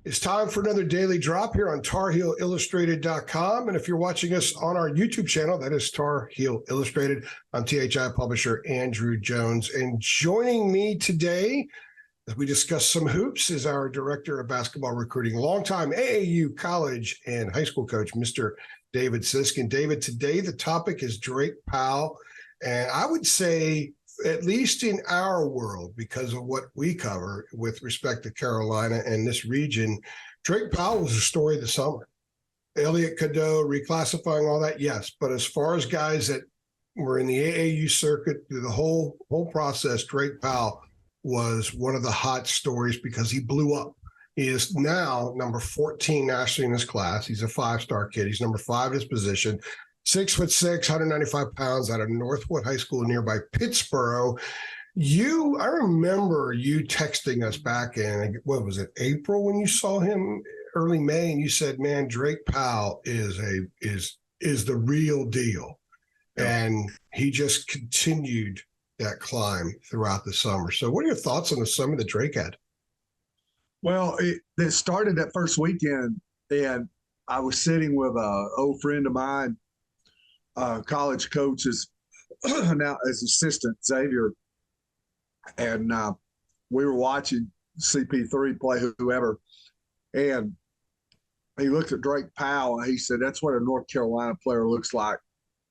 It's time for another daily drop here on TarHeelIllustrated.com. And if you're watching us on our YouTube channel, that is Tar Heel Illustrated. I'm THI publisher Andrew Jones. And joining me today as we discuss some hoops is our director of basketball recruiting, longtime AAU college and high school coach, Mr. David Sisk. And David, today the topic is Drake Powell. And I would say, at least in our world, because of what we cover with respect to Carolina and this region, Drake Powell was a story of the summer. Elliot Cadeau, reclassifying all that, yes. But as far as guys that were in the AAU circuit through the whole process, Drake Powell was one of the hot stories because he blew up. He is now number 14 nationally in his class. He's a five-star kid. He's number 5 in his position. 6'6", 195 pounds, out of Northwood High School nearby Pittsburgh. I remember you texting us back in, what was it, April, when you saw him, early May, and you said, man, Drake Powell is the real deal. And he just continued that climb throughout the summer. So what are your thoughts on the summer that Drake had? Well, it started that first weekend, and I was sitting with an old friend of mine, college coaches now as assistant, Xavier, and we were watching CP3 play whoever, and he looked at Drake Powell and he said, that's what a North Carolina player looks like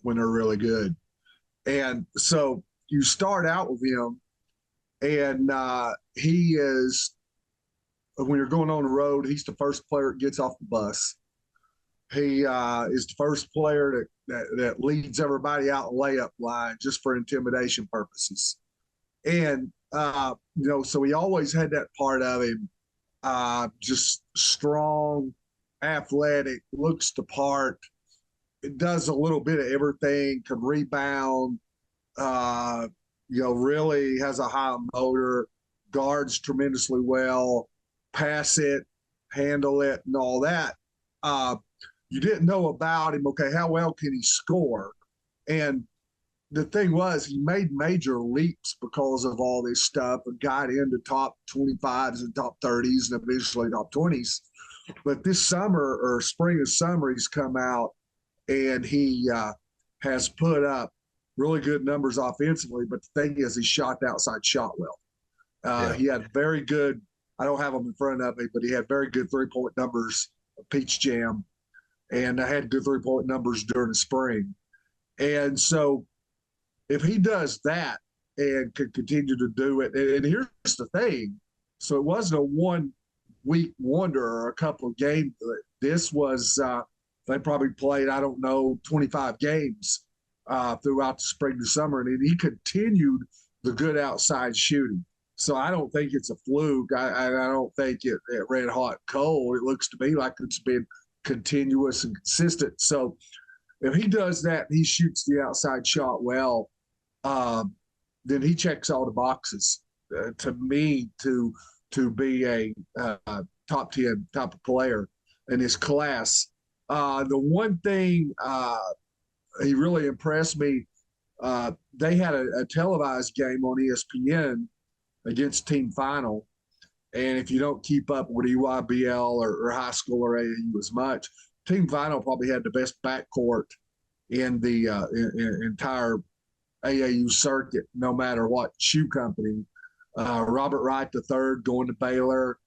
when they're really good. And so you start out with him, and he is, when you're going on the road, he's the first player that gets off the bus. He is the first player that leads everybody out the layup line just for intimidation purposes. And, so he always had that part of him, just strong, athletic, looks the part. It does a little bit of everything, can rebound, really has a high motor, guards tremendously well, pass it, handle it, and all that. You didn't know about him. Okay, how well can he score? And the thing was, he made major leaps because of all this stuff and got into top 25s and top 30s and eventually top 20s. But this summer, or spring and summer, he's come out and he has put up really good numbers offensively. But the thing is, he shot the outside shot well. He had very good, I don't have them in front of me, but he had very good three-point numbers, Peach Jam. And I had good three-point numbers during the spring. And so if he does that and can continue to do it, and here's the thing, so it wasn't a one-week wonder or a couple of games. This was, they probably played, 25 games throughout the spring to summer, and he continued the good outside shooting. So I don't think it's a fluke. I don't think it red hot cold. It looks to me like it's been continuous and consistent. So if he does that, he shoots the outside shot well, then he checks all the boxes to me to be a top 10 type of player in his class. The one thing he really impressed me, they had a televised game on ESPN against Team Final. And if you don't keep up with EYBL or high school or AAU as much, Team Final probably had the best backcourt in the entire AAU circuit, no matter what shoe company. Robert Wright III going to Baylor,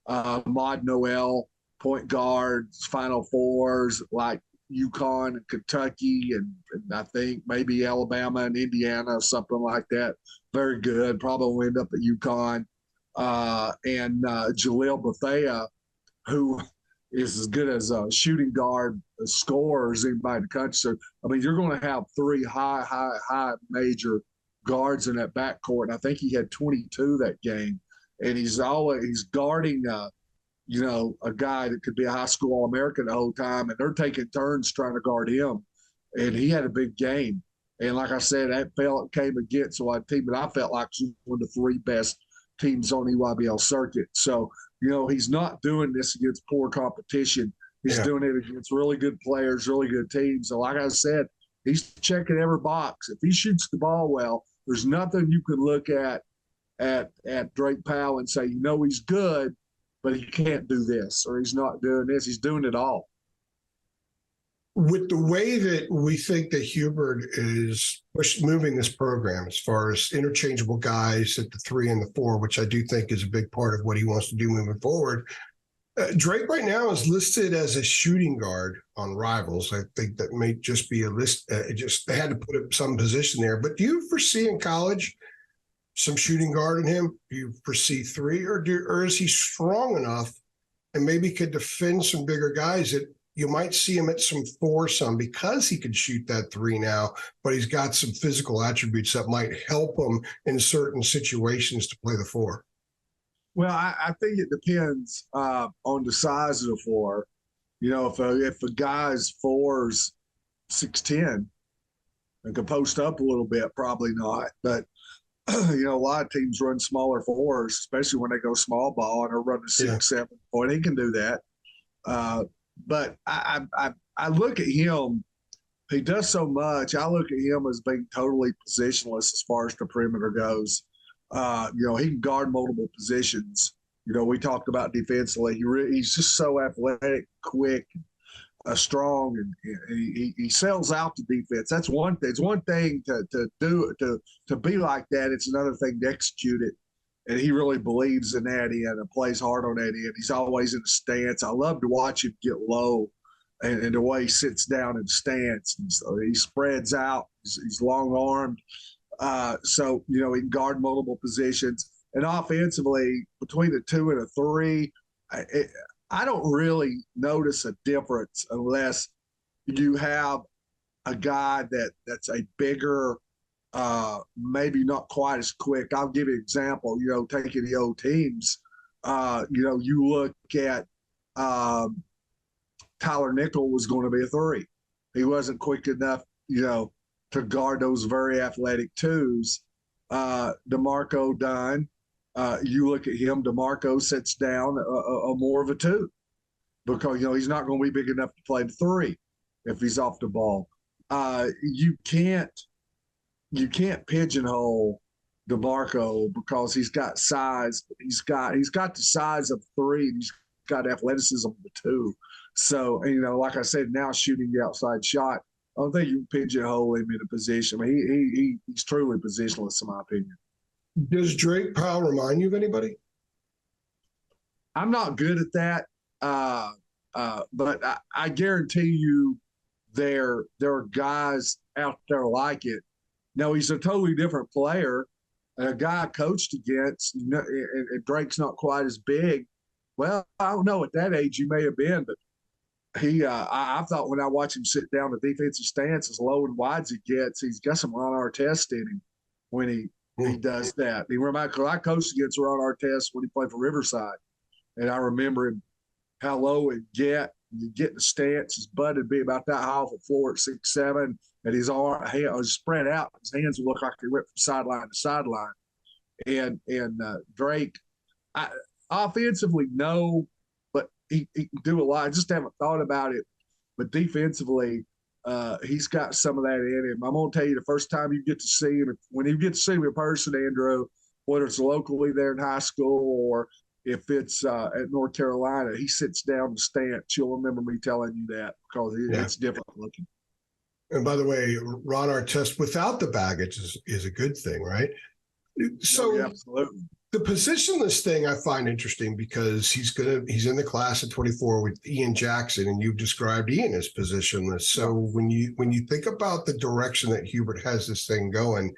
Maud Noel, point guards, Final Fours like UConn and Kentucky, and I think maybe Alabama and Indiana, something like that. Very good. Probably will end up at UConn. And Jaleel Bethea, who is as good as a shooting guard, a scorer as anybody in the country. So, you're going to have 3 high major guards in that backcourt. And I think he had 22 that game. And he's guarding, a guy that could be a high school All-American the whole time. And they're taking turns trying to guard him. And he had a big game. And like I said, that came against a team that I felt like was one of the 3 best teams on the EYBL circuit. So, he's not doing this against poor competition. He's doing it against really good players, really good teams. So like I said, he's checking every box. If he shoots the ball well, there's nothing you can look at Drake Powell and say, he's good, but he can't do this, or he's not doing this. He's doing it all. With the way that we think that Hubert is moving this program as far as interchangeable guys at the 3 and the 4, which I do think is a big part of what he wants to do moving forward. Drake right now is listed as a shooting guard on Rivals. I think that may just be a list. Just they had to put up some position there. But do you foresee in college some shooting guard in him? Do you foresee 3, or is he strong enough and maybe could defend some bigger guys that you might see him at some 4 because he could shoot that 3 now, but he's got some physical attributes that might help him in certain situations to play the 4? Well, I think it depends on the size of the 4. You know, if a guy's 4's 6'10" and can post up a little bit, probably not. But you know, a lot of teams run smaller 4s, especially when they go small ball and are running 6'7", and he can do that. But I look at him. He does so much. I look at him as being totally positionless as far as the perimeter goes. You know, he can guard multiple positions. You know, we talked about defensively. He's just so athletic, quick, strong, and he sells out the defense. That's one thing. It's one thing to be like that. It's another thing to execute it. And he really believes in that end and plays hard on that end. He's always in the stance. I love to watch him get low and the way he sits down in the stance. And so he spreads out. He's long-armed. So, you know, he can guard multiple positions. And offensively, between the 2 and a 3, I don't really notice a difference unless you have a guy that's a bigger, maybe not quite as quick. I'll give you an example, you know, taking the old teams. You know, you look at Tyler Nickel was going to be a 3. He wasn't quick enough, you know, to guard those very athletic 2s. DeMarco Dunn, you look at him, DeMarco sits down a more of a 2 because, you know, he's not going to be big enough to play the 3 if he's off the ball. You can't pigeonhole DeMarco because he's got size. He's got the size of 3 and he's got athleticism of the 2. So, you know, like I said, now shooting the outside shot, I don't think you can pigeonhole him in a position. I mean, he's truly positionless, in my opinion. Does Drake Powell remind you of anybody? I'm not good at that, but I guarantee you there are guys out there like it. Now, he's a totally different player. A guy I coached against, you know, and Drake's not quite as big. Well, I don't know. At that age, he may have been, but I thought when I watch him sit down the defensive stance, as low and wide as he gets, he's got some Ron Artest in him when he does that. He reminds me, because I coached against Ron Artest when he played for Riverside, and I remember him how low he'd get. You get in the stance, his butt would be about that high off the floor at 6'7", and his arm was spread out. His hands would look like they went from sideline to sideline. And Drake, offensively, no, but he can do a lot. I just haven't thought about it. But defensively, he's got some of that in him. I'm going to tell you, the first time you get to see him, when you get to see him in person, Andrew, whether it's locally there in high school or if it's at North Carolina, he sits down the stance. You'll remember me telling you that because it's different looking. And by the way, Ron Artest without the baggage is a good thing, right? So yeah, absolutely. The positionless thing I find interesting because he's in the class at 24 with Ian Jackson, and you've described Ian as positionless. So when you think about the direction that Hubert has this thing going,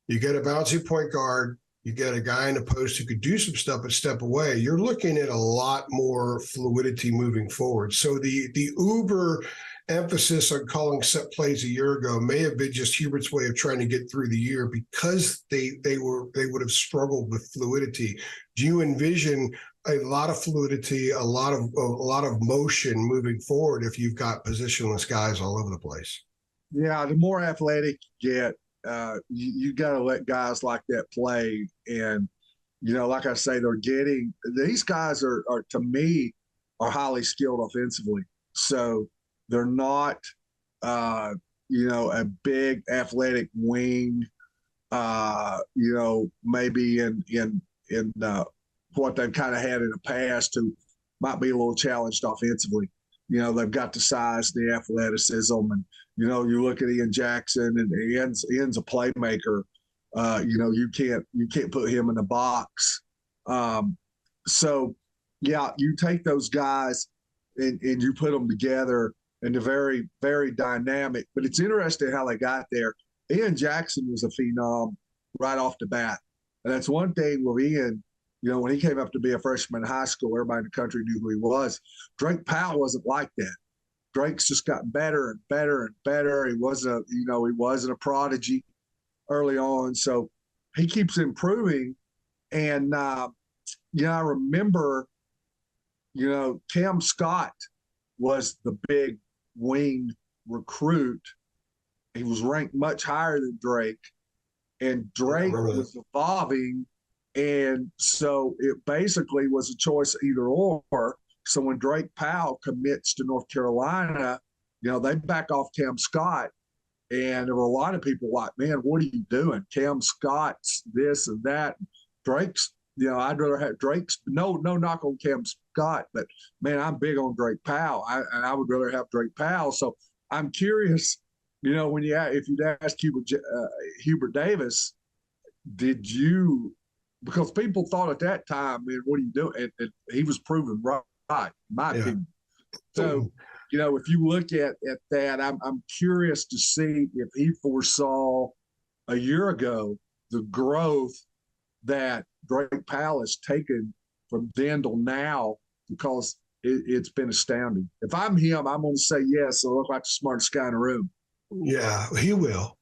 you get a bouncy point guard, you get a guy in the post who could do some stuff but step away. You're looking at a lot more fluidity moving forward. So the uber emphasis on calling set plays a year ago may have been just Hubert's way of trying to get through the year because they would have struggled with fluidity. Do you envision a lot of fluidity, a lot of motion moving forward if you've got positionless guys all over the place? Yeah, the more athletic you get, you got to let guys like that play. And, you know, like I say, these guys are to me, are highly skilled offensively. So they're not, you know, a big athletic wing, you know, maybe in what they've kind of had in the past, who might be a little challenged offensively. They've got the size, the athleticism, and you look at Ian Jackson, and Ian's a playmaker. You can't put him in the box. So yeah, you take those guys and you put them together, and they're very, very dynamic. But it's interesting how they got there. Ian Jackson was a phenom right off the bat. And that's one thing with Ian, when he came up to be a freshman in high school, everybody in the country knew who he was. Drake Powell wasn't like that. Drake's just gotten better and better and better. He wasn't a prodigy early on. So he keeps improving. And, I remember, Cam Scott was the big wing recruit. He was ranked much higher than Drake, and Drake was evolving. And so it basically was a choice either or. So when Drake Powell commits to North Carolina, they back off Cam Scott. And there were a lot of people like, man, what are you doing? Cam Scott's this and that. Drake's, I'd rather have Drake's, no knock on Cam Scott, but man, I'm big on Drake Powell. I would rather have Drake Powell. So I'm curious, if you'd ask Hubert Davis, because people thought at that time, man, what are you doing? And he was proven right, in my opinion. So, if you look at that, I'm curious to see if he foresaw a year ago the growth that Drake Powell has taken from then till now, because it's been astounding. If I'm him, I'm going to say yes. So I look like the smartest guy in the room. Yeah, he will.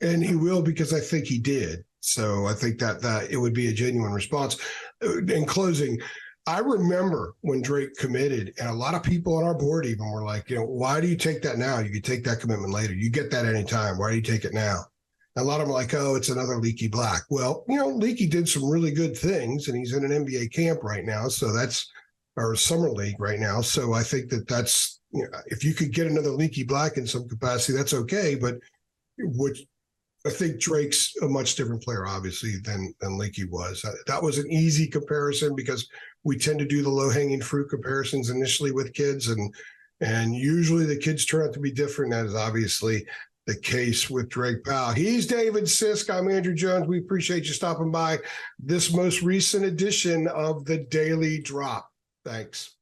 And he will, because I think he did. So I think that it would be a genuine response. In closing, I remember when Drake committed, and a lot of people on our board even were like, why do you take that now? You could take that commitment later. You get that anytime. Why do you take it now? And a lot of them are like, oh, it's another Leaky Black. Well, Leaky did some really good things, and he's in an NBA camp right now. So or summer league right now. So I think that's, if you could get another Leaky Black in some capacity, that's okay. But I think Drake's a much different player, obviously, than Leaky was. That was an easy comparison, because we tend to do the low-hanging fruit comparisons initially with kids, and usually the kids turn out to be different. That is obviously the case with Drake Powell. He's David Sisk. I'm Andrew Jones. We appreciate you stopping by this most recent edition of the Daily Drop. Thanks.